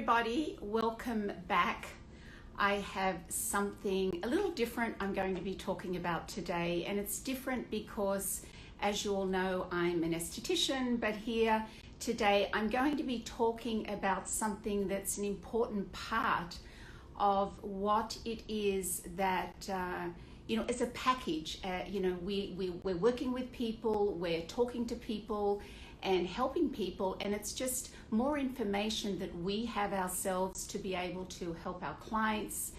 everybody, welcome back. I have something a little different I'm going to be talking about today, and it's different because, as you all know, I'm an esthetician, but here today I'm going to be talking about something that's an important part of what it is that as a package. We're working with people, we're talking to people and helping people, and it's just more information that we have ourselves to be able to help our clients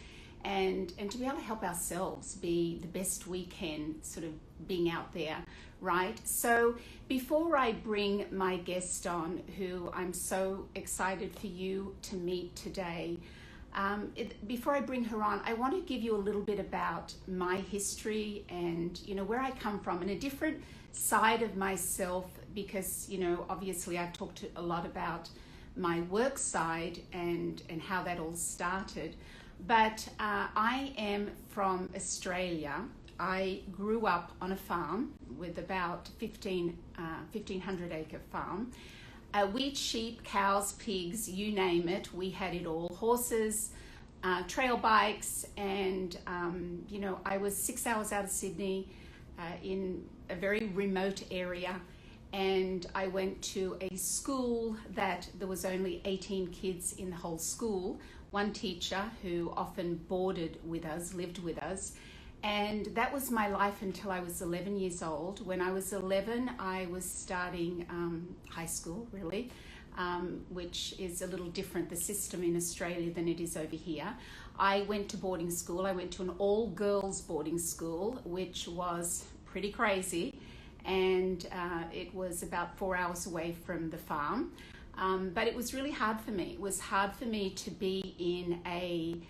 and to be able to help ourselves be the best we can, sort of being out there, right? So before I bring my guest on, who I'm so excited for you to meet today, before I bring her on, I want to give you a little bit about my history and where I come from, and a different side of myself, because obviously I've talked a lot about my work side and how that all started, but I am from Australia. I grew up on a farm with about 1,500 acre farm. Wheat, sheep, cows, pigs, you name it, we had it all. Horses, trail bikes, and I was 6 hours out of Sydney in a very remote area, and I went to a school that there was only 18 kids in the whole school, one teacher who often boarded with us, lived with us. And that was my life until I was 11 years old. When I was 11, I was starting high school, really, which is a little different, the system in Australia, than it is over here. I went to boarding school. I went to an all-girls boarding school, which was pretty crazy. And it was about 4 hours away from the farm. But it was really hard for me. It was hard for me to be in a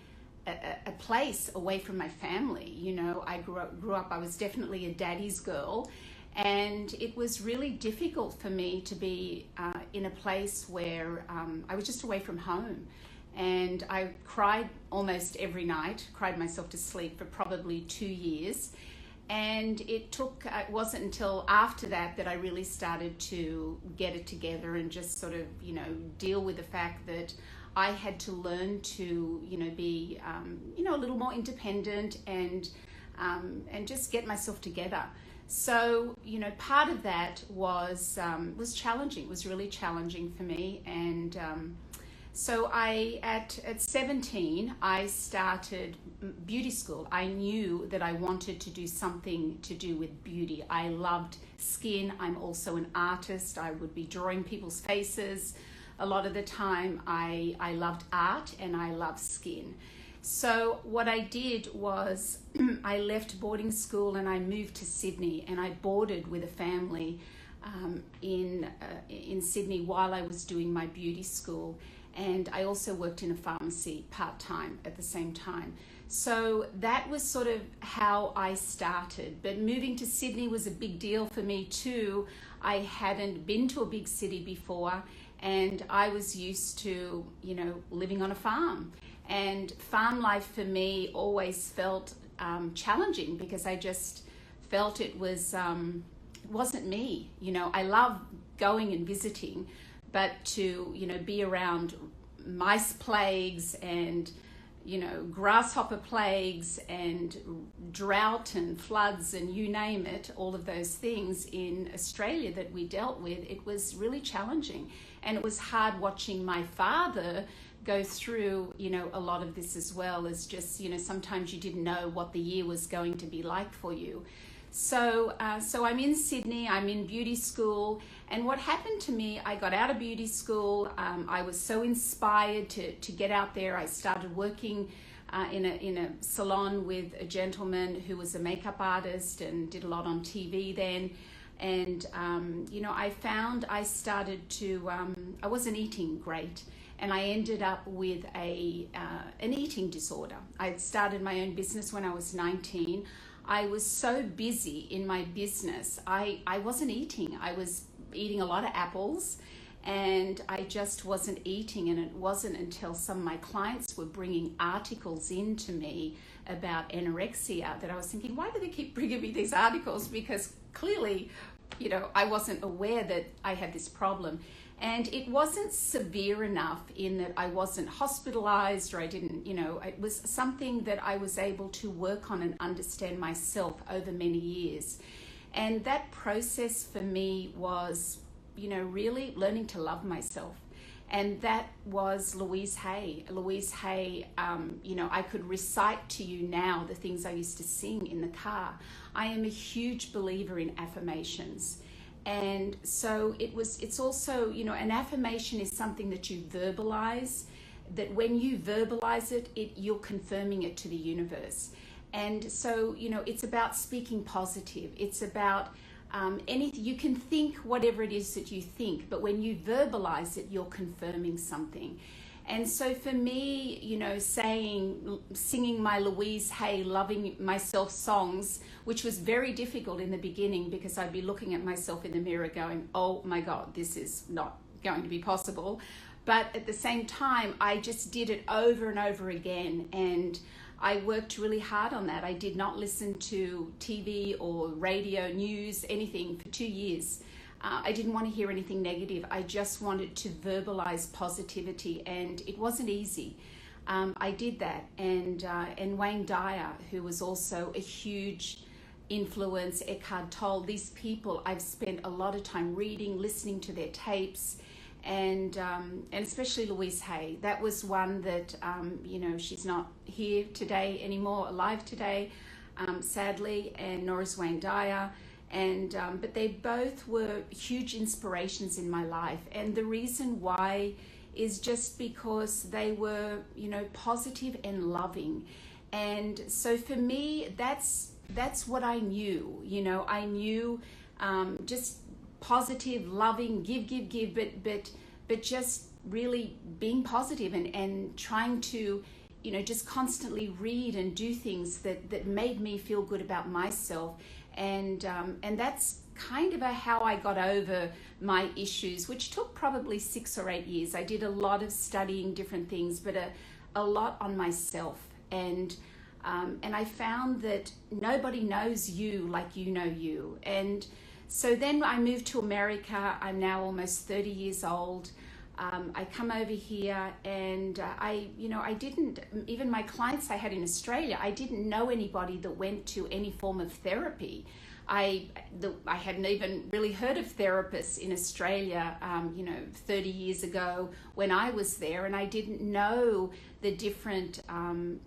place away from my family. I grew up, I was definitely a daddy's girl, and it was really difficult for me to be in a place where I was just away from home. And I cried almost every night, cried myself to sleep for probably 2 years. And it wasn't until after that I really started to get it together and just sort of, deal with the fact that I had to learn to, be, a little more independent and just get myself together. So, part of that was challenging. It was really challenging for me. And so at 17, I started beauty school. I knew that I wanted to do something to do with beauty. I loved skin. I'm also an artist. I would be drawing people's faces. A lot of the time I loved art and I loved skin. So what I did was I left boarding school and I moved to Sydney, and I boarded with a family in Sydney while I was doing my beauty school. And I also worked in a pharmacy part-time at the same time. So that was sort of how I started. But moving to Sydney was a big deal for me too. I hadn't been to a big city before, and I was used to, living on a farm. And farm life for me always felt challenging, because I just felt it wasn't me. I love going and visiting, but to, be around mice plagues and, grasshopper plagues and drought and floods and you name it, all of those things in Australia that we dealt with, it was really challenging. And it was hard watching my father go through, a lot of this as well, as just, sometimes you didn't know what the year was going to be like for you. So I'm in Sydney, I'm in beauty school, and what happened to me, I got out of beauty school, I was so inspired to get out there. I started working in a salon with a gentleman who was a makeup artist and did a lot on TV then. And, I found I started to, I wasn't eating great, and I ended up with an eating disorder. I had started my own business when I was 19. I was so busy in my business, I wasn't eating. I was eating a lot of apples, and I just wasn't eating. And it wasn't until some of my clients were bringing articles in to me about anorexia that I was thinking, why do they keep bringing me these articles? Because clearly, I wasn't aware that I had this problem. And it wasn't severe enough in that I wasn't hospitalized or I didn't, it was something that I was able to work on and understand myself over many years. And that process for me was, really learning to love myself. And that was Louise Hay. Louise Hay, I could recite to you now the things I used to sing in the car. I am a huge believer in affirmations. And so it's also, an affirmation is something that you verbalize, that when you verbalize it, you're confirming it to the universe. And so, it's about speaking positive. It's about anything. You can think whatever it is that you think, but when you verbalize it, you're confirming something. And so for me, singing my Louise Hay loving myself songs, which was very difficult in the beginning because I'd be looking at myself in the mirror going, oh my God, this is not going to be possible. But at the same time, I just did it over and over again. And I worked really hard on that. I did not listen to TV or radio, news, anything for 2 years. I didn't want to hear anything negative. I just wanted to verbalize positivity, and it wasn't easy. I did that, and Wayne Dyer, who was also a huge influence, Eckhart Tolle, these people I've spent a lot of time reading, listening to their tapes, and especially Louise Hay. That was one that, she's not here today anymore, alive today, sadly, and nor is Wayne Dyer. But they both were huge inspirations in my life. And the reason why is just because they were, positive and loving. And so for me, that's what I knew. I knew just positive, loving, give, but just really being positive and trying to, just constantly read and do things that made me feel good about myself. And that's kind of how I got over my issues, which took probably 6 or 8 years. I did a lot of studying different things, but a lot on myself. And I found that nobody knows you like you know you. And so then I moved to America. I'm now almost 30 years old. I come over here and I didn't, even my clients I had in Australia, I didn't know anybody that went to any form of therapy. I hadn't even really heard of therapists in Australia, 30 years ago when I was there, and I didn't know the different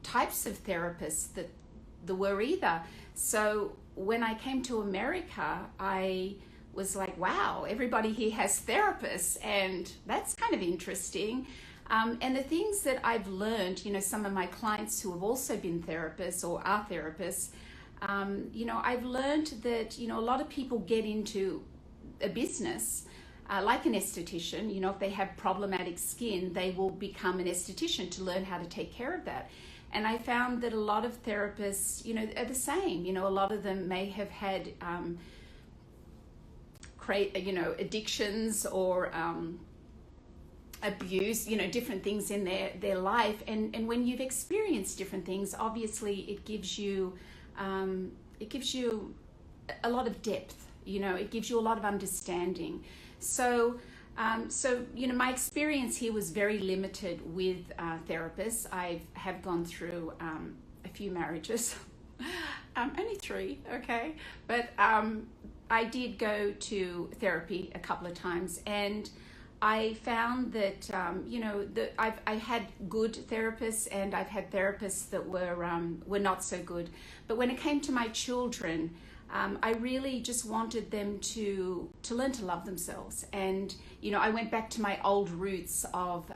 types of therapists that there were either. So when I came to America, I was like, wow, everybody here has therapists, and that's kind of interesting. And the things that I've learned, some of my clients who have also been therapists or are therapists, I've learned that, a lot of people get into a business like an esthetician. If they have problematic skin, they will become an esthetician to learn how to take care of that. And I found that a lot of therapists, are the same. A lot of them may have had addictions or abuse, different things in their life. And when you've experienced different things, obviously it gives you a lot of depth, it gives you a lot of understanding. So my experience here was very limited with therapists. I have gone through a few marriages, only 3, okay? But I did go to therapy a couple of times, and I found that, I had good therapists, and I've had therapists that were not so good. But when it came to my children, I really just wanted them to learn to love themselves. And, I went back to my old roots of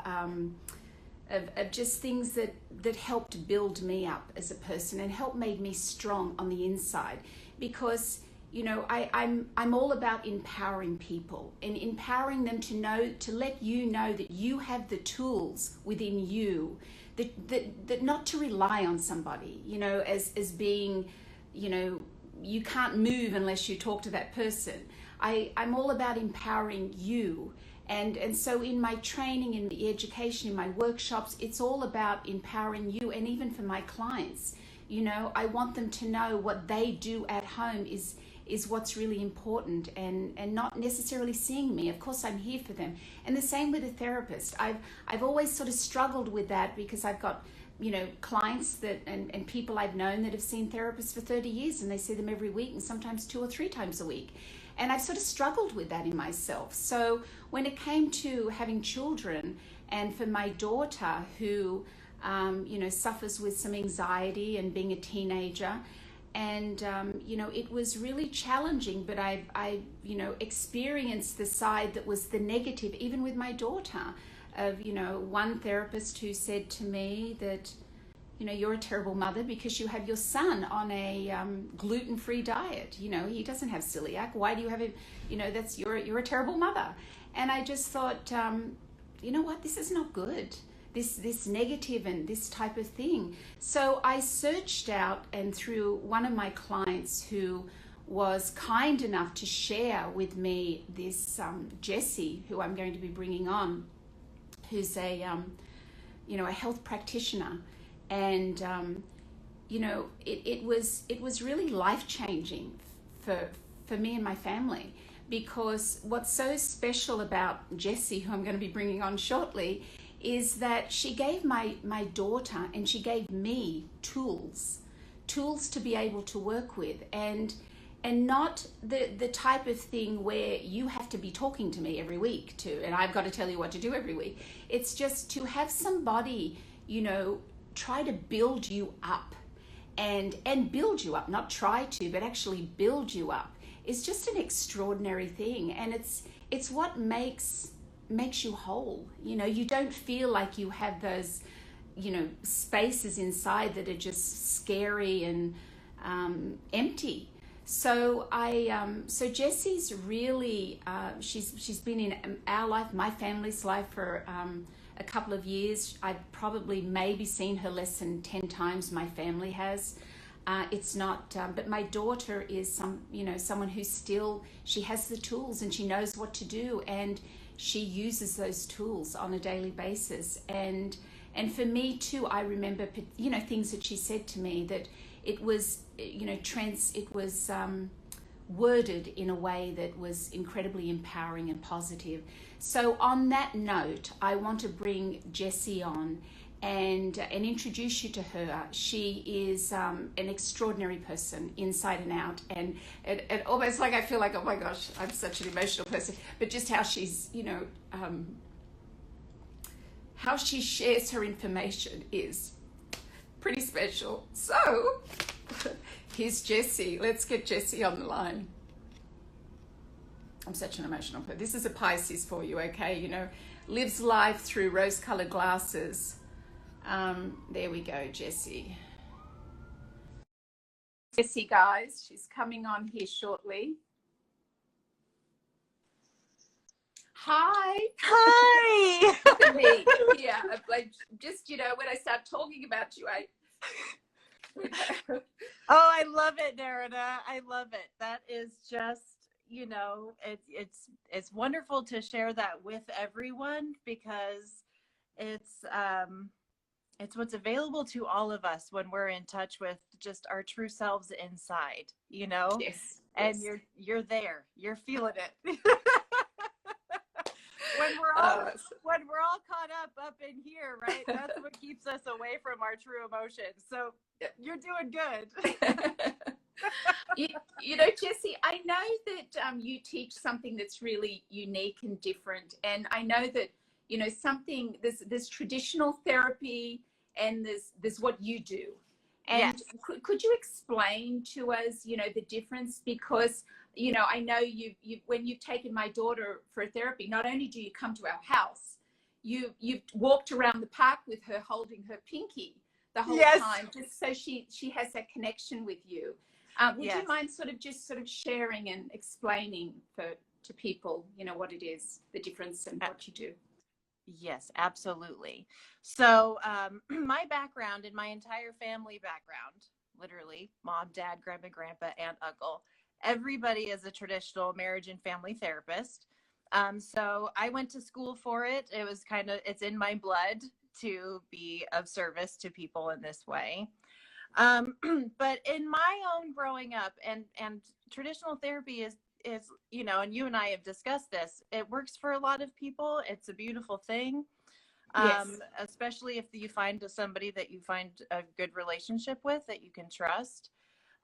just things that helped build me up as a person and helped made me strong on the inside. Because I'm all about empowering people and empowering them to let you know that you have the tools within you, that not to rely on somebody, as being, you can't move unless you talk to that person. I'm all about empowering you. And so in my training, in the education, in my workshops, it's all about empowering you. And even for my clients, I want them to know what they do at home is is what's really important, and not necessarily seeing me. Of course, I'm here for them. And the same with a therapist. I've always sort of struggled with that, because I've got, you know, clients that and people I've known that have seen therapists for 30 years, and they see them every week and sometimes 2 or 3 times a week. And I've sort of struggled with that in myself. So when it came to having children, and for my daughter who, you know, suffers with some anxiety and being a teenager, and, you know, it was really challenging, but I, you know, experienced the side that was the negative, even with my daughter, of, you know, one therapist who said to me that, you know, you're a terrible mother because you have your son on a gluten-free diet. You know, he doesn't have celiac. Why do you have him? You know, you're a terrible mother. And I just thought, you know what, this is not good. This negative and this type of thing. So I searched out, and through one of my clients who was kind enough to share with me this Jessie, who I'm going to be bringing on, who's a you know, a health practitioner. And you know, it was really life-changing for me and my family, because what's so special about Jessie, who I'm going to be bringing on shortly, is that she gave my daughter, and she gave me tools to be able to work with, and not the type of thing where you have to be talking to me every week and I've got to tell you what to do every week. It's just to have somebody, you know, try to build you up, and build you up, not try to, but actually build you up, is just an extraordinary thing. And it's what makes you whole. You know, you don't feel like you have those, you know, spaces inside that are just scary and empty. So so Jessie's really, she's been in our life, my family's life, for a couple of years. I've probably maybe seen her less than 10 times. My family has. It's not, but my daughter is someone who's still, she has the tools and she knows what to do, and she uses those tools on a daily basis. And for me too, I remember, you know, things that she said to me, that it was, you know, it was worded in a way that was incredibly empowering and positive. So on that note, I want to bring Jessie on and introduce you to her. She is an extraordinary person, inside and out, and almost like I feel like, oh my gosh, I'm such an emotional person, but just how she's, you know, how she shares her information is pretty special. So here's Jessie. Let's get Jessie on the line. I'm such an emotional person. This is a Pisces for you, okay? You know, lives life through rose-colored glasses. There we go, Jessie. Jessie, guys, she's coming on here shortly. Hi. Hi. Look at me. Yeah, like, just, you know, when I start talking about you, Oh, I love it, Nerida. I love it. That is just, you know, it's wonderful to share that with everyone, because it's what's available to all of us when we're in touch with just our true selves inside, you know. yes, and yes. you're there, you're feeling it. when we're all caught up in here, right? That's what keeps us away from our true emotions. So you're doing good. You know, Jessie, I know that you teach something that's really unique and different, and I know that, you know, there's traditional therapy, and there's what you do. And Yes. could you explain to us, you know, the difference? Because, you know, I know you when you've taken my daughter for therapy, not only do you come to our house, you've walked around the park with her holding her pinky the whole time, just so she has that connection with you. Would you mind sort of sharing and explaining to people, you know, what it is, the difference, and what you do? Yes, absolutely. So my background and my entire family background, literally mom, dad, grandma, grandpa, aunt, uncle, everybody is a traditional marriage and family therapist. So I went to school for it. It was it's in my blood to be of service to people in this way. But in my own growing up, and traditional therapy is, you know, and you and I have discussed this, it works for a lot of people. It's a beautiful thing. Yes. Especially if you find somebody that you find a good relationship with, that you can trust.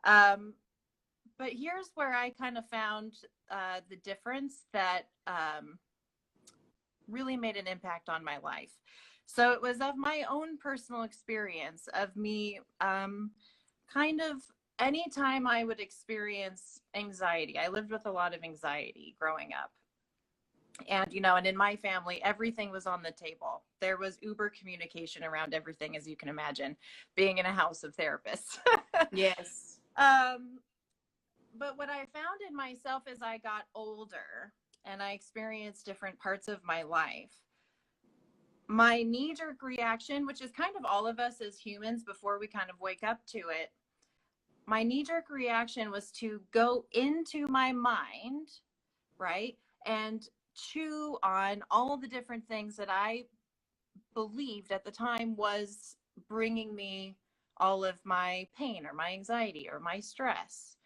Um, but here's where I kind of found the difference that really made an impact on my life. So it was of my own personal experience of me kind of anytime I would experience anxiety. I lived with a lot of anxiety growing up. And, you know, and in my family, everything was on the table. There was uber communication around everything, as you can imagine, being in a house of therapists. Yes. But what I found in myself as I got older and I experienced different parts of my life, my knee-jerk reaction, which is kind of all of us as humans before we kind of wake up to it, my knee-jerk reaction was to go into my mind, right? And chew on all the different things that I believed at the time was bringing me all of my pain or my anxiety or my stress.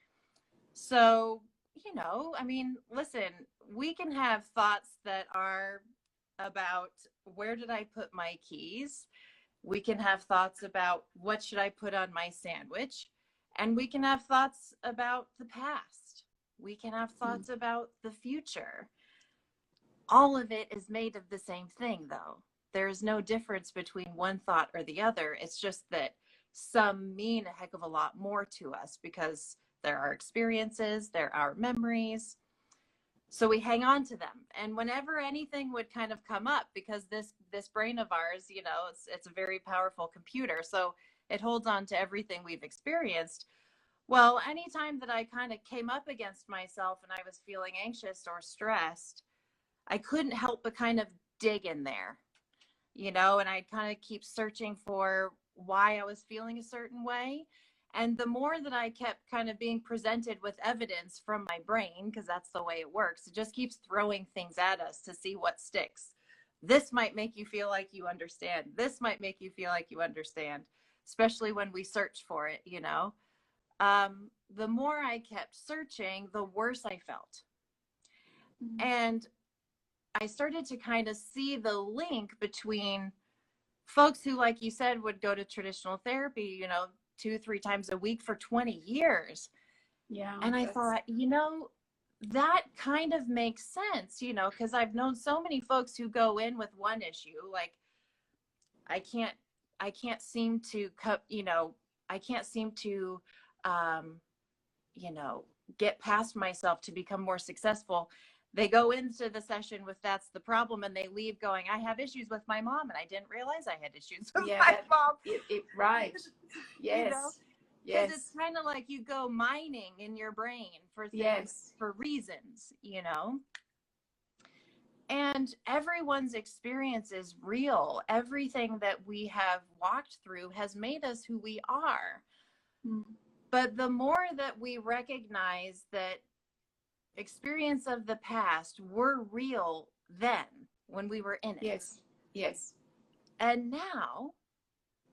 So, you know, I mean, listen, we can have thoughts that are about where did I put my keys? We can have thoughts about what should I put on my sandwich? And we can have thoughts about the past. We can have thoughts about the future. All of it is made of the same thing, though. There is no difference between one thought or the other. It's just that some mean a heck of a lot more to us because there are experiences, there are memories. So we hang on to them. And whenever anything would kind of come up, because this brain of ours, you know, it's a very powerful computer. So it holds on to everything we've experienced. Well, anytime that I kind of came up against myself and I was feeling anxious or stressed, I couldn't help but kind of dig in there, you know, and I'd kind of keep searching for why I was feeling a certain way. And the more that I kept kind of being presented with evidence from my brain, because that's the way it works, it just keeps throwing things at us to see what sticks. This might make you feel like you understand. This might make you feel like you understand, especially when we search for it, you know. The more I kept searching, the worse I felt. And I started to kind of see the link between folks who, like you said, would go to traditional therapy, you know, 2-3 times a week for 20 years. Yeah. And I thought, you know, that kind of makes sense, you know, because I've known so many folks who go in with one issue, like I can't seem to you know, I can't seem to you know, get past myself to become more successful. They go into the session with that's the problem, and they leave going, I have issues with my mom, and I didn't realize I had issues with my mom. Right. Yes. You know? Because it's kind of like you go mining in your brain for things, for reasons, you know? And everyone's experience is real. Everything that we have walked through has made us who we are. But the more that we recognize that experience of the past were real then when we were in it. Yes. And now,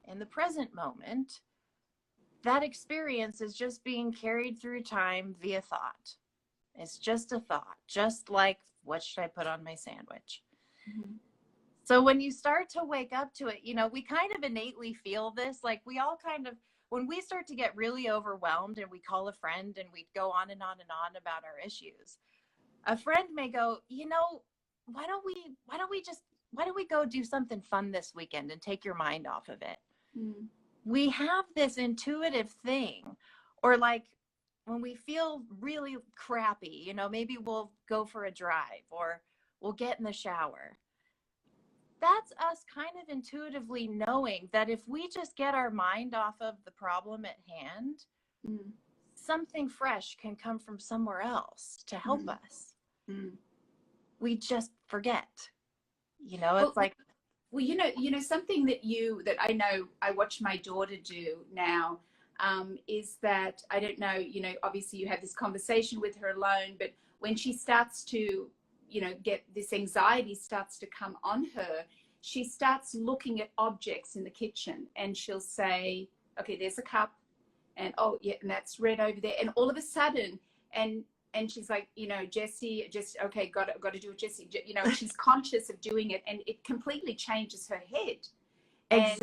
in the present moment, that experience is just being carried through time via thought. It's just a thought, just like, what should I put on my sandwich? So when you start to wake up to it, you know, we kind of innately feel this, like we all kind of, when we start to get really overwhelmed and we call a friend and we go on and on and on about our issues, a friend may go, you know, why don't we go do something fun this weekend and take your mind off of it? We have this intuitive thing, or like when we feel really crappy, you know, maybe we'll go for a drive or we'll get in the shower. That's us kind of intuitively knowing that if we just get our mind off of the problem at hand, something fresh can come from somewhere else to help us. We just forget, you know, it's like, well, you know, something that I know I watch my daughter do now, is that, I don't know, you know, obviously you have this conversation with her alone, but when she starts to, you know, get this anxiety starts to come on her, she starts looking at objects in the kitchen and she'll say, okay, there's a cup, and oh yeah, and that's red over there, and all of a sudden, and she's like, you know, Jessie, just okay, got to do it, Jessie, you know, and she's conscious of doing it, and it completely changes her head. And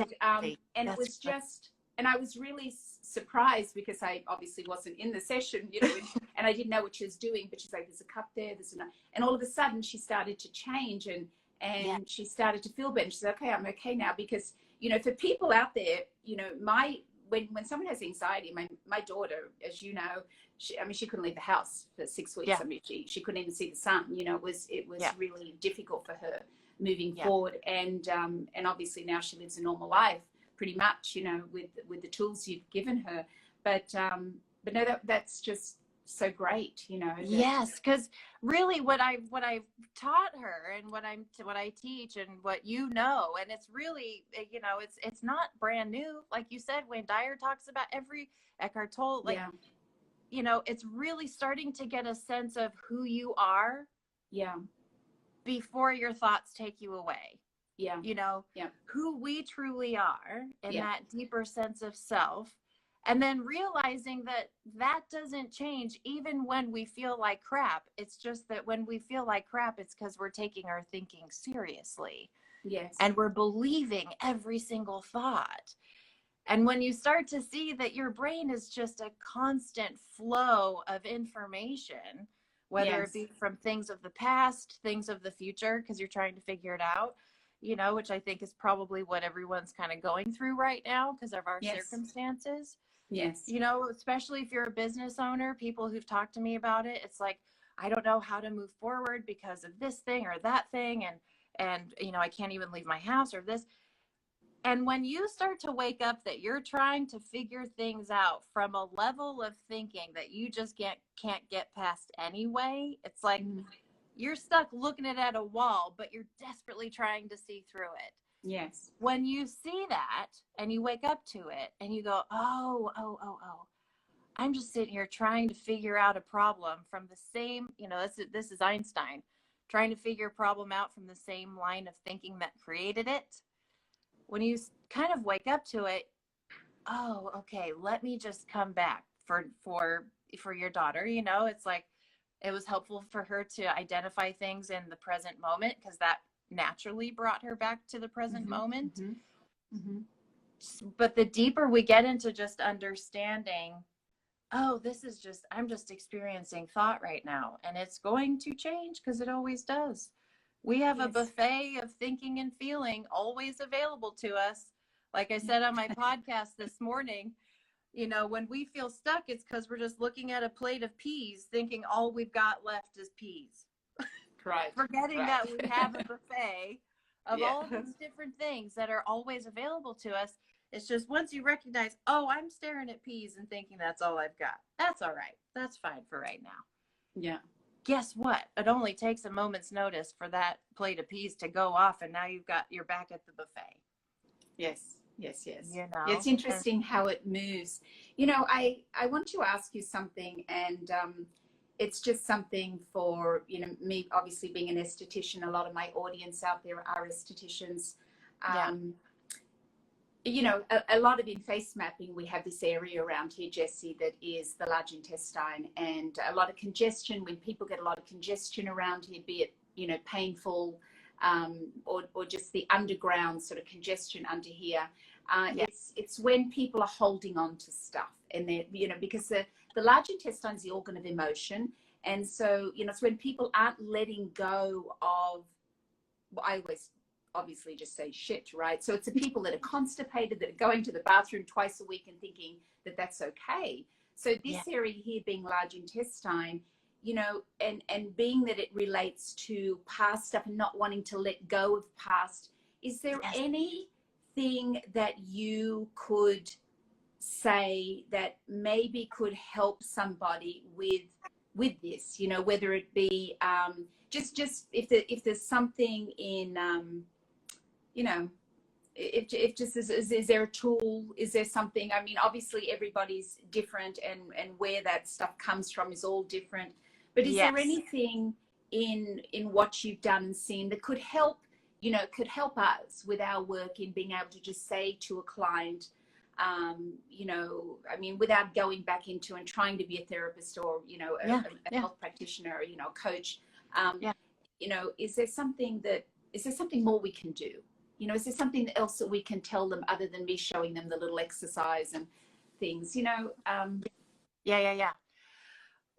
it was just, and I was really surprised because I obviously wasn't in the session, you know, and I didn't know what she was doing, but she's like, there's a cup there, there's another, and all of a sudden she started to change, and she started to feel better. And she said, okay, I'm okay now. Because, you know, for people out there, you know, when someone has anxiety, my daughter, as you know, she couldn't leave the house for 6 weeks. I mean, she couldn't even see the sun. You know, it was really difficult for her moving forward. And obviously now she lives a normal life pretty much, you know, with the tools you've given her. But no, that's just so great, you know. Yes, because really what I've taught her, and what I teach, and what, you know, and it's really, you know, it's not brand new. Like you said, Wayne Dyer talks about, every Eckhart Tolle, like, you know, it's really starting to get a sense of who you are before your thoughts take you away. You know, who we truly are, in that deeper sense of self. And then realizing that doesn't change even when we feel like crap. It's just that when we feel like crap, it's because we're taking our thinking seriously. Yes. And we're believing every single thought. And when you start to see that your brain is just a constant flow of information, whether it be from things of the past, things of the future, because you're trying to figure it out, you know, which I think is probably what everyone's kind of going through right now because of our circumstances. Yes. You know, especially if you're a business owner, people who've talked to me about it, it's like, I don't know how to move forward because of this thing or that thing. And, you know, I can't even leave my house or this. And when you start to wake up that you're trying to figure things out from a level of thinking that you just can't get past anyway, it's like you're stuck looking at a wall, but you're desperately trying to see through it. Yes. When you see that and you wake up to it and you go, oh, I'm just sitting here trying to figure out a problem from the same, you know, this is Einstein, trying to figure a problem out from the same line of thinking that created it. When you kind of wake up to it, oh, okay, let me just come back for your daughter. You know, it's like, it was helpful for her to identify things in the present moment, because that naturally brought her back to the present moment. But the deeper we get into just understanding, oh, I'm just experiencing thought right now, and it's going to change because it always does. We have a buffet of thinking and feeling always available to us. Like I said on my podcast this morning, you know, when we feel stuck, it's because we're just looking at a plate of peas thinking all we've got left is peas. Right. Forgetting that we have a buffet of all these different things that are always available to us. It's just once you recognize, oh, I'm staring at peas and thinking that's all I've got. That's all right. That's fine for right now. Yeah. Guess what? It only takes a moment's notice for that plate of peas to go off, and now you're back at the buffet. Yes. You know? It's interesting how it moves. You know, I want to ask you something, and it's just something for, you know, me, obviously being an esthetician, a lot of my audience out there are estheticians. You know, a lot of in face mapping, we have this area around here, Jessie, that is the large intestine, and a lot of congestion. When people get a lot of congestion around here, be it, you know, painful, or just the underground sort of congestion under here, it's when people are holding on to stuff, and they're, you know, because the large intestine is the organ of emotion, and so, you know, it's when people aren't letting go of, well, I always obviously just say shit, right? So it's the people that are constipated, that are going to the bathroom twice a week and thinking that that's okay. So this area here being large intestine, you know, and being that it relates to past stuff and not wanting to let go of past, is there anything that you could say that maybe could help somebody with this, you know, whether it be just if there's something in you know, if just is there a tool, is there something? I mean, obviously everybody's different, and where that stuff comes from is all different, but is there anything in what you've done and seen that could help, you know, could help us with our work in being able to just say to a client, You know, I mean, without going back into and trying to be a therapist or, you know, a health practitioner, you know, a coach, you know, is there something more we can do? You know, is there something else that we can tell them other than me showing them the little exercise and things, you know?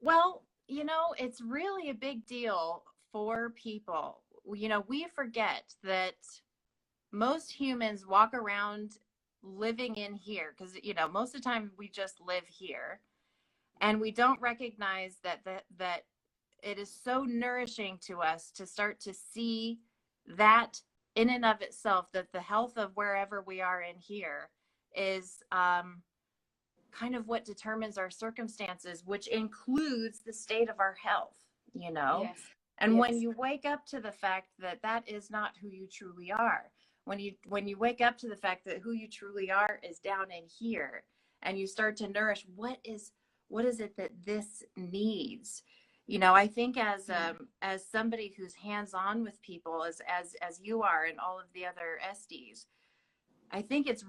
Well, you know, it's really a big deal for people. You know, we forget that most humans walk around living in here because, you know, most of the time we just live here, and we don't recognize that it is so nourishing to us to start to see that in and of itself, that the health of wherever we are in here is kind of what determines our circumstances, which includes the state of our health, you know? Yes. And when you wake up to the fact that that is not who you truly are, when you wake up to the fact that who you truly are is down in here, and you start to nourish what is it that this needs, you know, I think as somebody who's hands-on with people, as you are and all of the other SDs, I think it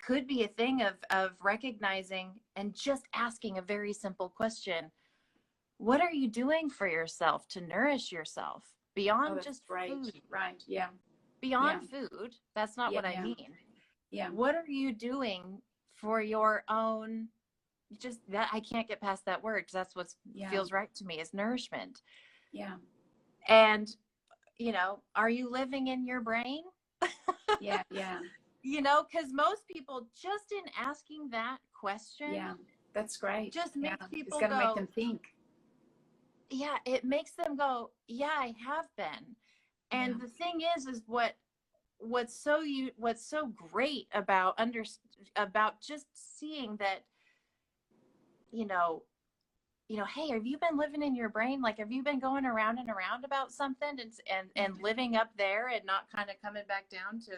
could be a thing of recognizing and just asking a very simple question. What are you doing for yourself to nourish yourself beyond just food? Right. Yeah. Beyond food. That's not what I mean. Yeah. What are you doing for your own, just that, I can't get past that word because that's what feels right to me, is nourishment. Yeah. And, you know, are you living in your brain? Yeah. You know, because most people, just in asking that question, that's great. Just makes people it's gonna make them think. Yeah, it makes them go, yeah, I have been. And the thing is what's so great about just seeing that, you know, hey, have you been living in your brain? Like, have you been going around and around about something and living up there and not kind of coming back down to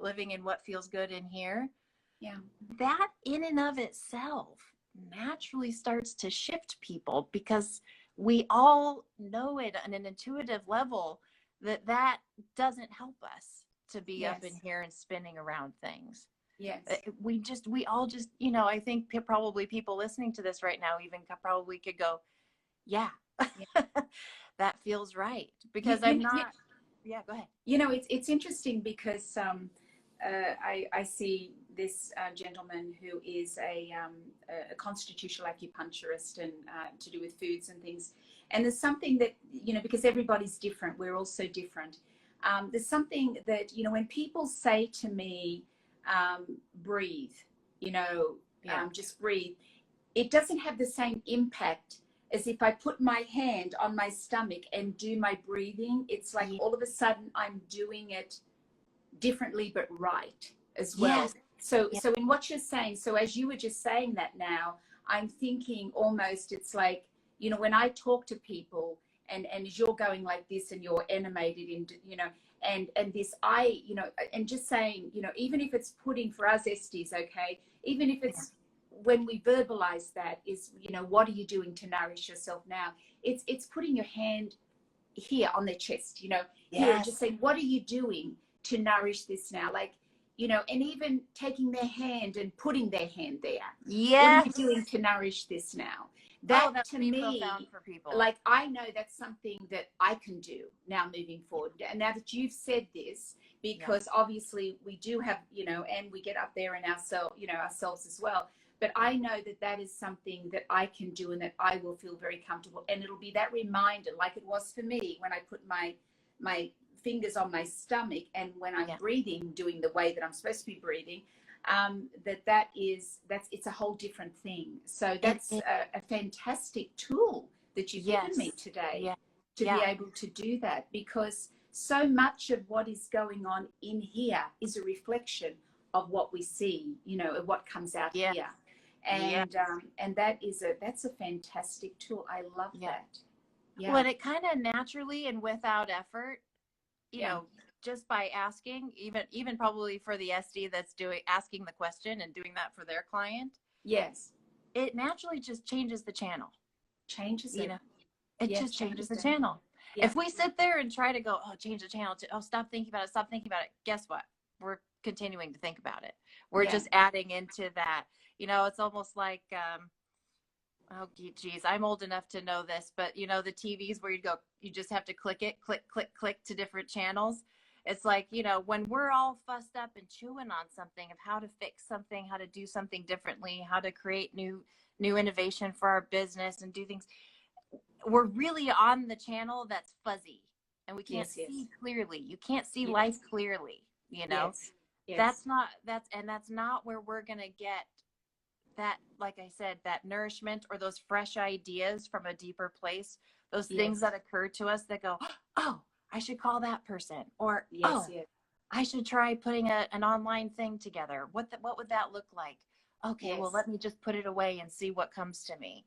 living in what feels good in here? Yeah. That in and of itself naturally starts to shift people, because we all know it on an intuitive level that doesn't help us to be up in here and spinning around things. Yes. We all just, you know, I think probably people listening to this right now even probably could go, yeah. That feels right, because I'm not. Yeah, go ahead. You know, it's interesting because I see this gentleman who is a constitutional acupuncturist and to do with foods and things. And there's something that, you know, because everybody's different, we're all so different. There's something that, you know, when people say to me, breathe, you know, just breathe, it doesn't have the same impact as if I put my hand on my stomach and do my breathing. It's like all of a sudden I'm doing it differently, but right as well. So in what you're saying, so as you were just saying that now, I'm thinking almost it's like, you know, when I talk to people and you're going like this and you're animated in, you know, and this, you know, and just saying, you know, even if it's putting for us SDs, okay, even if it's when we verbalize that is, you know, what are you doing to nourish yourself now? It's putting your hand here on their chest, you know, here, just saying, what are you doing to nourish this now? Like, you know, and even taking their hand and putting their hand there. What are you doing to nourish this now? That to me, for people. Like, I know that's something that I can do now moving forward. And now that you've said this, because obviously we do have, you know, and we get up there in ourselves, you know, ourselves as well. But I know that that is something that I can do and that I will feel very comfortable. And it'll be that reminder, like it was for me when I put my fingers on my stomach and when I'm breathing, doing the way that I'm supposed to be breathing, it's a whole different thing. So that's a fantastic tool that you've given me today to be able to do that, because so much of what is going on in here is a reflection of what we see, you know, of what comes out here. And that's a fantastic tool. I love that. Well, it kind of naturally and without effort, you know, just by asking, even probably for the SD that's asking the question and doing that for their client. Yes. It naturally just changes the channel. Changes it. You know, it just changes the channel. Yeah. If we sit there and try to go, oh, change the channel, stop thinking about it, guess what? We're continuing to think about it. We're Yeah. just adding into that. You know, it's almost like, oh, geez, I'm old enough to know this, but you know, the TVs where you just have to click it, click, click, click to different channels. It's like, you know, when we're all fussed up and chewing on something of how to fix something, how to do something differently, how to create new innovation for our business and do things, we're really on the channel that's fuzzy and we can't see clearly. You can't see life clearly, you know. That's not where we're going to get that, like I said, that nourishment or those fresh ideas from a deeper place, those things that occur to us that go, oh, I should call that person, or I should try putting an online thing together. What would that look like? Okay, well, let me just put it away and see what comes to me.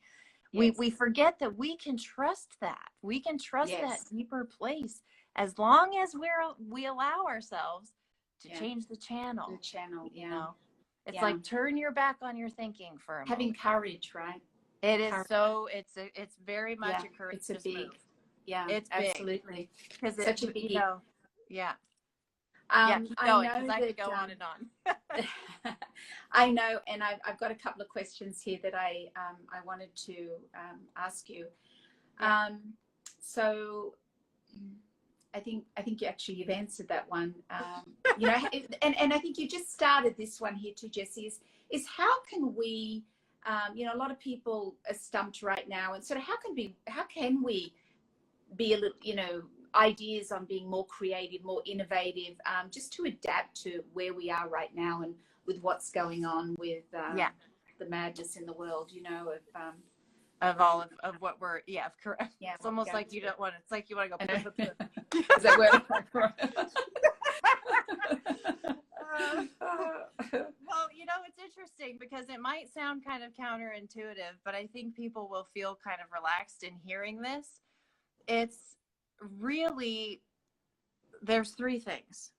We forget that we can trust that. We can trust that deeper place as long as we allow ourselves to change the channel. The channel, you know. It's like turn your back on your thinking for a having moment. courage, right? It is it's very much a courageous move. Yeah, it's absolutely. Because it's such a big, keep going, because I could go on and on. I know, and I've got a couple of questions here that I wanted to ask you. So I think you've answered that one. You know, and I think you just started this one here too, Jessie. Is how can we, you know, a lot of people are stumped right now, and sort of how can we be a little, you know, ideas on being more creative, more innovative, just to adapt to where we are right now and with what's going on with the madness in the world, you know, of all of what we're correct. Yeah, it's almost like you don't want it's like you want to go is that where well, you know, it's interesting because it might sound kind of counterintuitive, but I think people will feel kind of relaxed in hearing this. It's really, there's three things.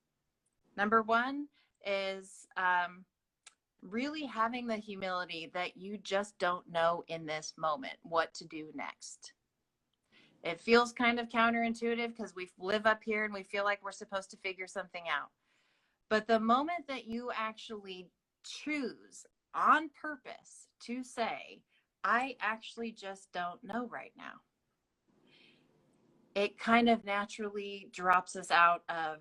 Number one is really having the humility that you just don't know in this moment what to do next. It feels kind of counterintuitive because we live up here and we feel like we're supposed to figure something out. But the moment that you actually choose on purpose to say, I actually just don't know right now, it kind of naturally drops us out of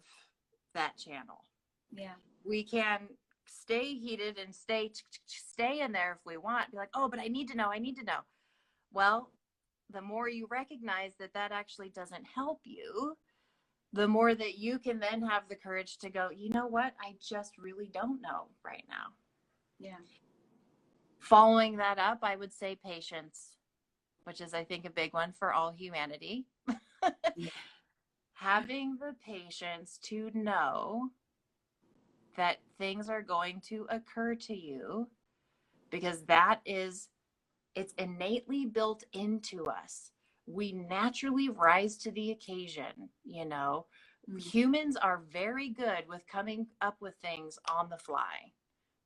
that channel. Yeah. We can stay heated and stay in there if we want. Be like, oh, but I need to know. Well, the more you recognize that actually doesn't help you, the more that you can then have the courage to go, you know what? I just really don't know right now. Yeah. Following that up, I would say patience, which is, I think, a big one for all humanity. Having the patience to know that things are going to occur to you, because it's innately built into us. We naturally rise to the occasion, you know. Humans are very good with coming up with things on the fly,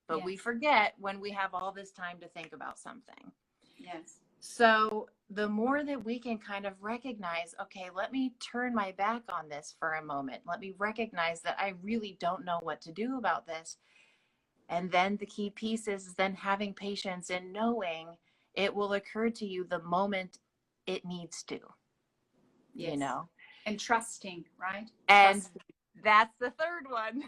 but we forget when we have all this time to think about something. Yes. So the more that we can kind of recognize, okay, let me turn my back on this for a moment. Let me recognize that I really don't know what to do about this. And then the key piece is then having patience and knowing it will occur to you the moment it needs to, you know, and trusting, right? And that's the third one.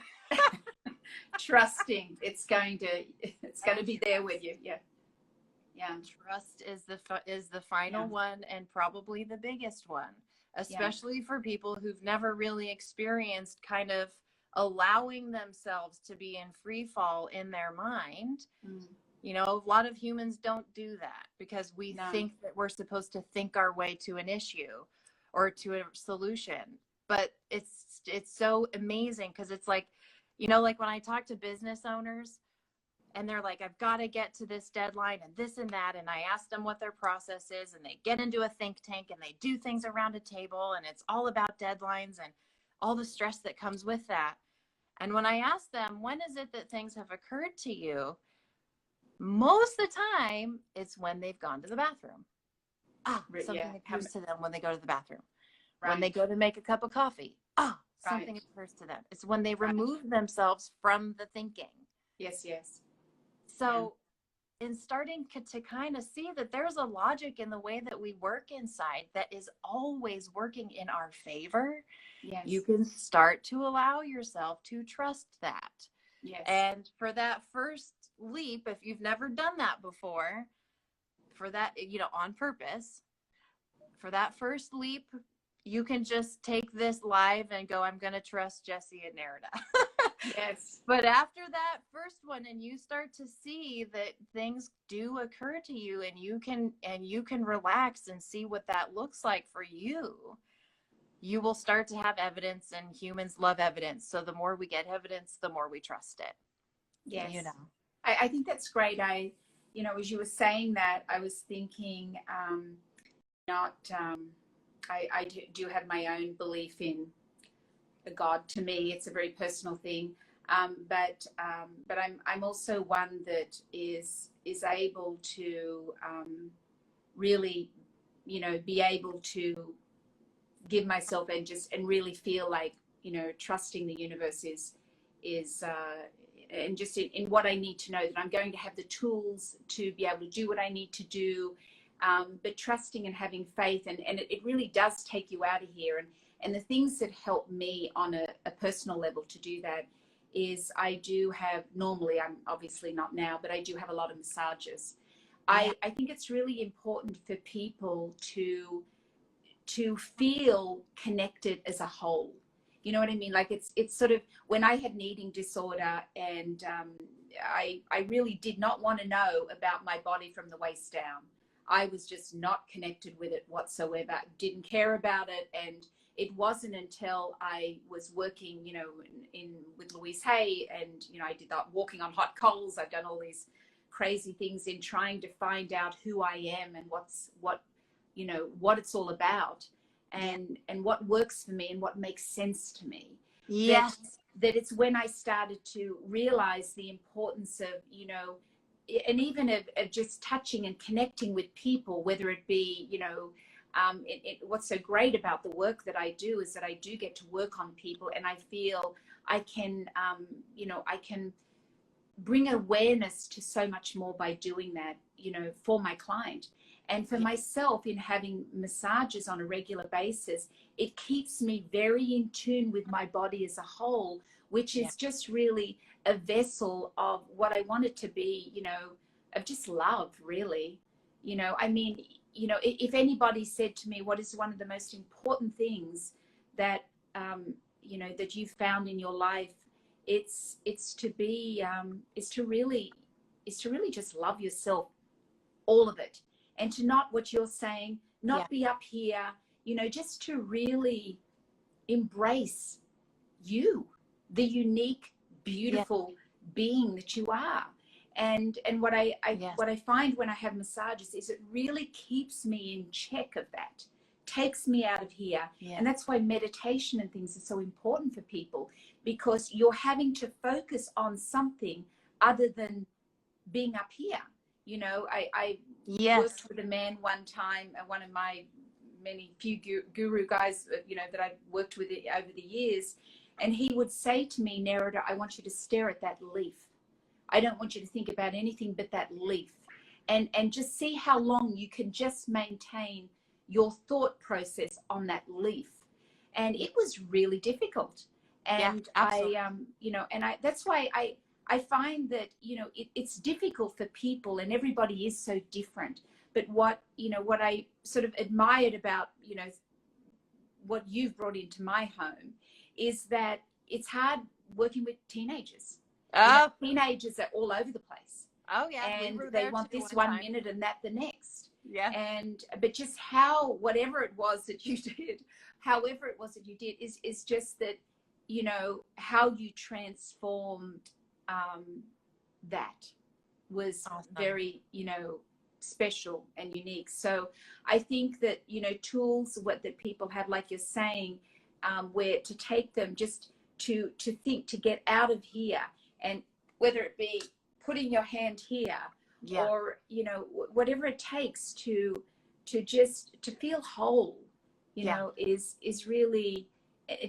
Trusting it's going to be there with you. Trust is the final one, and probably the biggest one, especially for people who've never really experienced kind of allowing themselves to be in free fall in their mind. You know, a lot of humans don't do that because we think that we're supposed to think our way to an issue or to a solution. But it's so amazing because it's like, you know, like when I talk to business owners and they're like, I've got to get to this deadline and this and that. And I ask them what their process is, and they get into a think tank and they do things around a table, and it's all about deadlines and all the stress that comes with that. And when I ask them, when is it that things have occurred to you? Most of the time, it's when they've gone to the bathroom. Something occurs to them when they go to the bathroom. Right. When they go to make a cup of coffee. something Right. occurs to them. It's when they Right. remove themselves from the thinking. Yes, yes. Yeah. So in starting to kind of see that there's a logic in the way that we work inside that is always working in our favor, you Yes. can start to allow yourself to trust that. Yes. And for that first leap, if you've never done that before, for that, on purpose, for that first leap, you can just take this live and go, I'm going to trust Jessie and Nerida. Yes. But after that first one, and you start to see that things do occur to you, and you can relax and see what that looks like for you, you will start to have evidence, and humans love evidence. So the more we get evidence, the more we trust it. Yes. I think that's great. As you were saying that, I was thinking, not, I do have my own belief in a God. To me, it's a very personal thing. But I'm also one that is able to really, be able to give myself and really feel like, trusting the universe is and just in what I need to know, that I'm going to have the tools to be able to do what I need to do, but trusting and having faith, and it really does take you out of here. And the things that help me on a personal level to do that is I do have, normally, I'm obviously not now, but I do have a lot of massages. Yeah. I think it's really important for people to feel connected as a whole. You know what I mean? Like it's sort of, when I had an eating disorder, and I really did not want to know about my body from the waist down. I was just not connected with it whatsoever, didn't care about it. And it wasn't until I was working, in with Louise Hay, and, I did that walking on hot coals. I've done all these crazy things in trying to find out who I am and what it's all about, and what works for me and what makes sense to me. Yes. That it's when I started to realize the importance of, and even of just touching and connecting with people, whether it be, what's so great about the work that I do is that I do get to work on people, and I feel I can, I can bring awareness to so much more by doing that, for my client. And for myself, in having massages on a regular basis, it keeps me very in tune with my body as a whole, which is just really a vessel of what I want it to be, of just love, really. I mean, if anybody said to me, what is one of the most important things that, that you found in your life, it's to really just love yourself, all of it. And to not, what you're saying, not be up here, just to really embrace you, the unique, beautiful being that you are. And what I find when I have massages is it really keeps me in check of that, takes me out of here. And that's why meditation and things are so important for people, because you're having to focus on something other than being up here. I worked with a man one time, one of my few guru guys, that I've worked with over the years. And he would say to me, Nerida, I want you to stare at that leaf. I don't want you to think about anything but that leaf. And just see how long you can just maintain your thought process on that leaf. And it was really difficult. And that's why I find that, it's difficult for people, and everybody is so different. But what I sort of admired about, what you've brought into my home is that it's hard working with teenagers. Teenagers are all over the place. Oh yeah. And they want this one minute and that the next. Yeah. But just whatever it was that you did, is just that, how you transformed that was very, special and unique. So I think that, tools that people have, like you're saying, where to take them, just to think, to get out of here, and whether it be putting your hand here or, whatever it takes to feel whole, is really,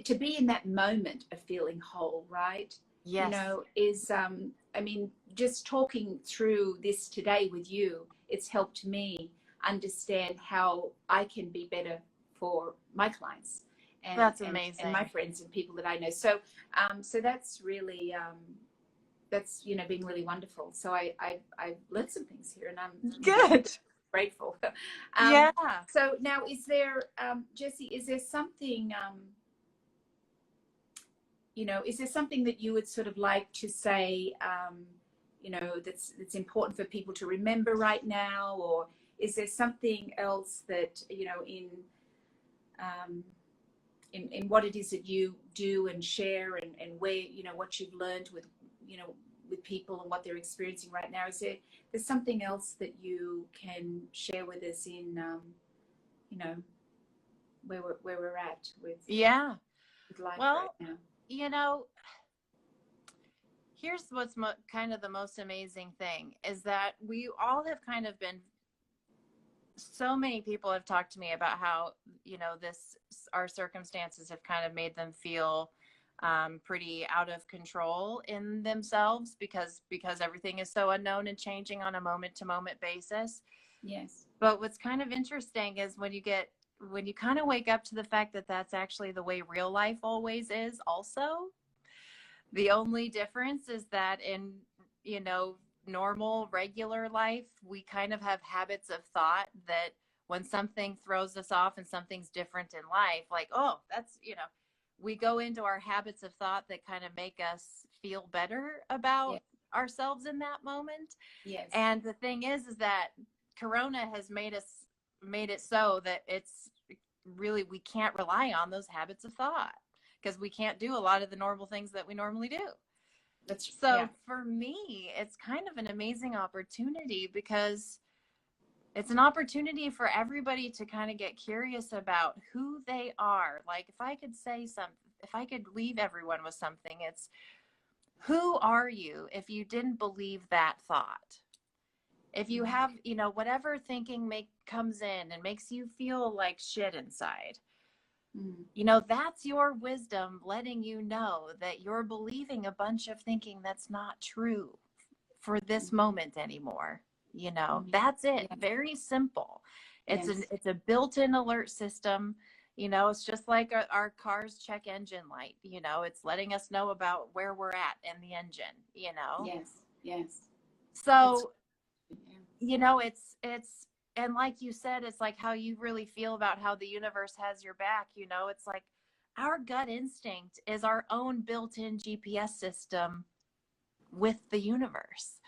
to be in that moment of feeling whole, right? You Yes. know, is I mean, just talking through this today with you, it's helped me understand how I can be better for my clients and That's and my amazing. friends and people that I know. So so that's really that's, you know, been really wonderful. So I learned some things here, and I'm Good. grateful. Yeah. So now, is there, Jessie, is there something, you know, is there something that you would sort of like to say, you know, that's important for people to remember right now, or is there something else that, you know, um, in what it is that you do and share, and where, you know, what you've learned with, you know, with people and what they're experiencing right now? Is there's something else that you can share with us in, you know, where we're at Yeah. with life right Well, now? you know, here's what's kind of the most amazing thing is that we all have kind of been, so many people have talked to me about how, you know, our circumstances have kind of made them feel pretty out of control in themselves because everything is so unknown and changing on a moment to moment basis. Yes. But what's kind of interesting is when you kind of wake up to the fact that that's actually the way real life always is also. The only difference is that in, you know, normal, regular life, we kind of have habits of thought that when something throws us off and something's different in life, like, oh, that's, you know, we go into our habits of thought that kind of make us feel better about ourselves in that moment. Yes. And the thing is that Corona has made it so that it's really, we can't rely on those habits of thought because we can't do a lot of the normal things that we normally do. So for me, it's kind of an amazing opportunity because it's an opportunity for everybody to kind of get curious about who they are. Like if I could say something, if I could leave everyone with something, it's who are you if you didn't believe that thought? If you have, you know, whatever thinking comes in and makes you feel like shit inside, you know, that's your wisdom letting you know that you're believing a bunch of thinking that's not true for this moment anymore. You know, that's it. Very simple. It's a built-in alert system. You know, it's just like our car's check engine light. You know, it's letting us know about where we're at in the engine, you know? Yes. So, you know, it's, and like you said, it's like how you really feel about how the universe has your back. You know, it's like our gut instinct is our own built-in GPS system with the universe.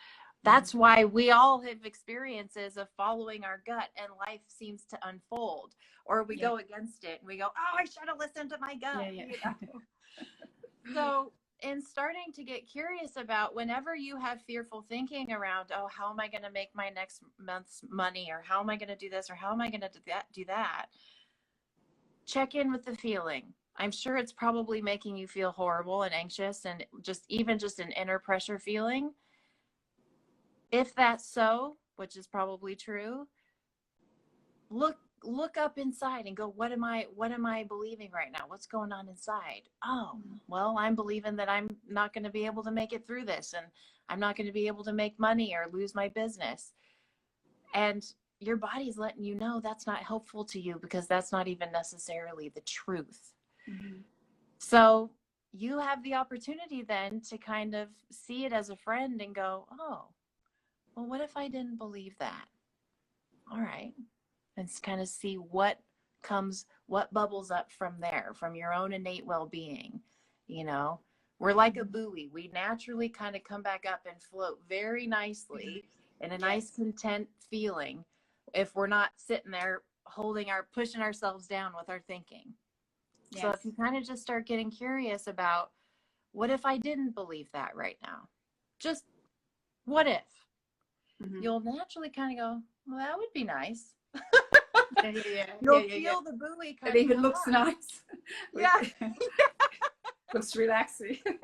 That's why we all have experiences of following our gut and life seems to unfold, or we go against it and we go, oh, I should have listened to my gut. You know? So in starting to get curious about whenever you have fearful thinking around, oh, how am I going to make my next month's money, or how am I going to do this, or how am I going to do that? Check in with the feeling. I'm sure it's probably making you feel horrible and anxious and just an inner pressure feeling. If that's so, which is probably true, look up inside and go, what am I believing right now? What's going on inside? Oh, well, I'm believing that I'm not going to be able to make it through this, and I'm not going to be able to make money or lose my business. And your body's letting you know that's not helpful to you because that's not even necessarily the truth. So you have the opportunity then to kind of see it as a friend and go, oh, well, what if I didn't believe that? All right. And kind of see what bubbles up from there, from your own innate well-being. You know, we're like a buoy. We naturally kind of come back up and float very nicely in a nice content feeling if we're not sitting there pushing ourselves down with our thinking. So if you kind of just start getting curious about, what if I didn't believe that right now? Just what if? You'll naturally kind of go, well, that would be nice. You'll feel the buoy kind it even looks nice. Looks relaxing. And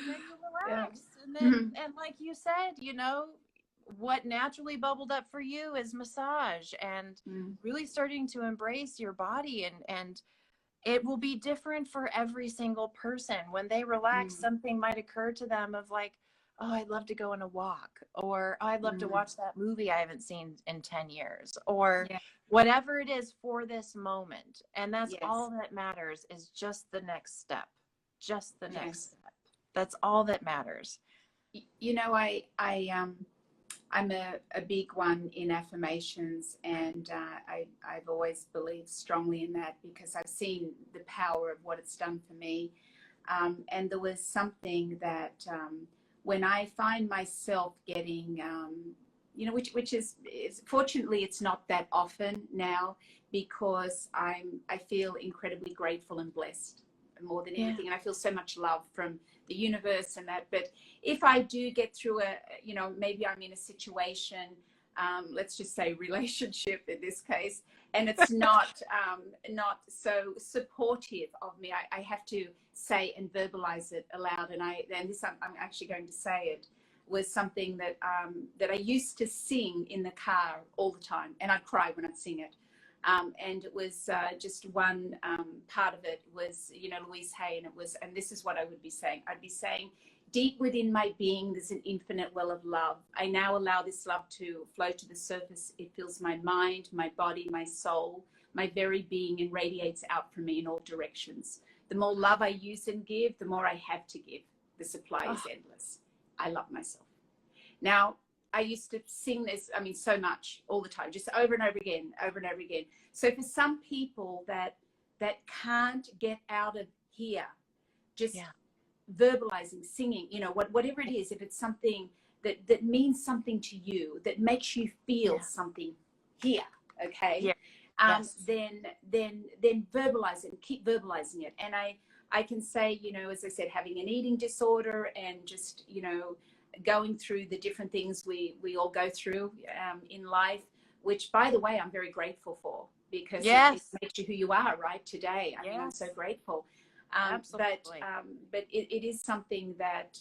then you relax. And then and like you said, you know, what naturally bubbled up for you is massage and really starting to embrace your body and it will be different for every single person. When they relax, something might occur to them of like, oh, I'd love to go on a walk, or oh, I'd love to watch that movie I haven't seen in 10 years, or whatever it is for this moment. And that's all that matters, is just the next step, just the next step. That's all that matters. You know, I'm a big one in affirmations, and I've always believed strongly in that because I've seen the power of what it's done for me. And there was something that when I find myself getting, you know, which is fortunately it's not that often now, because I feel incredibly grateful and blessed more than anything, and I feel so much love from the universe and that. But if I do get through a, you know, maybe I'm in a situation, let's just say relationship in this case, and it's not so supportive of me, I have to say and verbalize it aloud. And this I'm actually going to say it, was something that that I used to sing in the car all the time, and I'd cry when I'd sing it. And it was just one part of it was, you know, Louise Hay, and it was, and this is what I would be saying. I'd be saying, deep within my being, there's an infinite well of love. I now allow this love to flow to the surface. It fills my mind, my body, my soul, my very being, and radiates out from me in all directions. The more love I use and give, the more I have to give. The supply is endless. I love myself. Now, I used to sing this, I mean, so much all the time, just over and over again, over and over again. So for some people that can't get out of here, just verbalizing, singing, you know, whatever it is, if it's something that means something to you, that makes you feel something here, okay? Then verbalize it and keep verbalizing it. And I can say, you know, as I said, having an eating disorder and just, you know, going through the different things we all go through in life, which, by the way, I'm very grateful for, because it makes you who you are right today. I mean, I'm so grateful. Absolutely. But it is something that,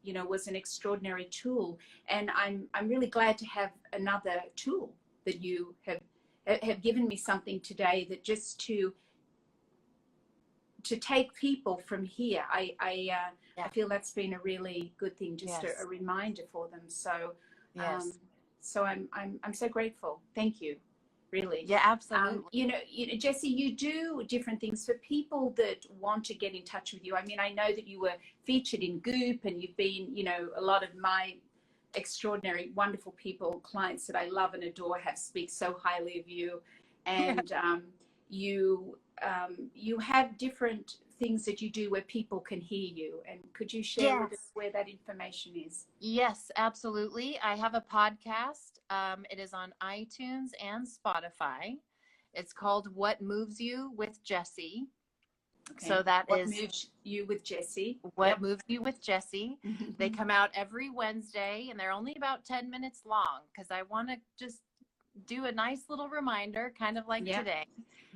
you know, was an extraordinary tool. And I'm really glad to have another tool that you have given me something today, that just to take people from here. I feel that's been a really good thing, just a reminder for them. So, so I'm so grateful. Thank you. Really. Yeah, absolutely. You know, Jessie, you do different things for people that want to get in touch with you. I mean, I know that you were featured in Goop, and you've been, you know, a lot of my extraordinary, wonderful people, clients that I love and adore, have speak so highly of you. And you have different things that you do where people can hear you. And could you share with us where that information is? Yes, absolutely. I have a podcast. It is on iTunes and Spotify. It's called What Moves You with Jessie. Okay. So that What Moves You with Jessie. What Moves You with Jessie. They come out every Wednesday, and they're only about 10 minutes long, because I want to just do a nice little reminder, kind of like today.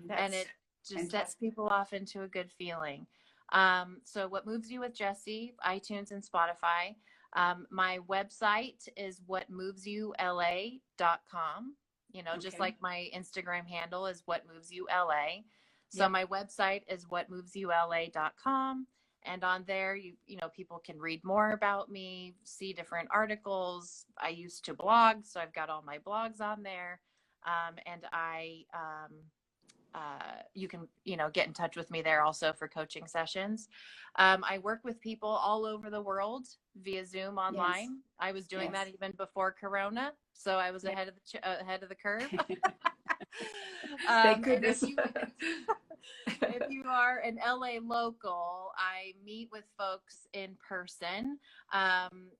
And it just sets people off into a good feeling. So What Moves You with Jessie, iTunes and Spotify. My website is WhatmovesyouLA.com. You know, just like my Instagram handle is WhatmovesyouLA. So my website is WhatmovesyouLA.com. And on there, you know, people can read more about me, see different articles. I used to blog, so I've got all my blogs on there. And you can, you know, get in touch with me there also for coaching sessions. I work with people all over the world via Zoom online. I was doing that even before Corona, so I was ahead of the curve. Thank goodness. If you are an LA local, I meet with folks in person.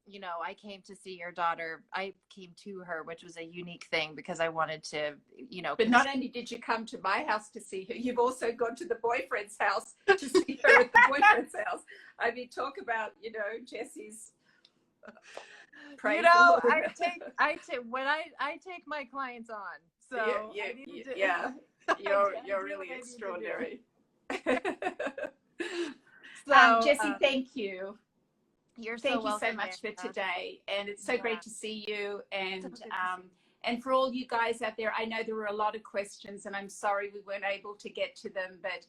You know, I came to see your daughter. I came to her, which was a unique thing, because I wanted to, you know. But not only did you come to my house to see her, you've also gone to the boyfriend's house to see her at the boyfriend's house. I mean, talk about, you know, Jessie's. You know, I take my clients on. So you're really extraordinary. So, Jessie, thank you. Thank you so much for today, and it's so great to see you. And for all you guys out there, I know there were a lot of questions, and I'm sorry we weren't able to get to them, but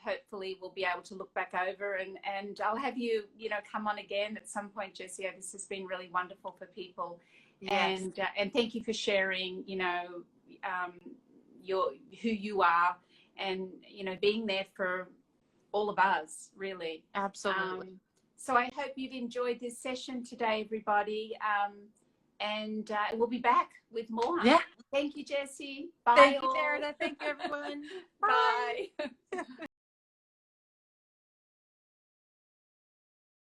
hopefully we'll be able to look back over, and I'll have you, come on again at some point, Jessie. This has been really wonderful for people. Yes. And thank you for sharing, who you are, and, being there for all of us, really. Absolutely. So I hope you've enjoyed this session today, everybody. And we'll be back with more. Yeah. Thank you, Jessie. Bye. Thank you, Nerida. Thank you, everyone. Bye.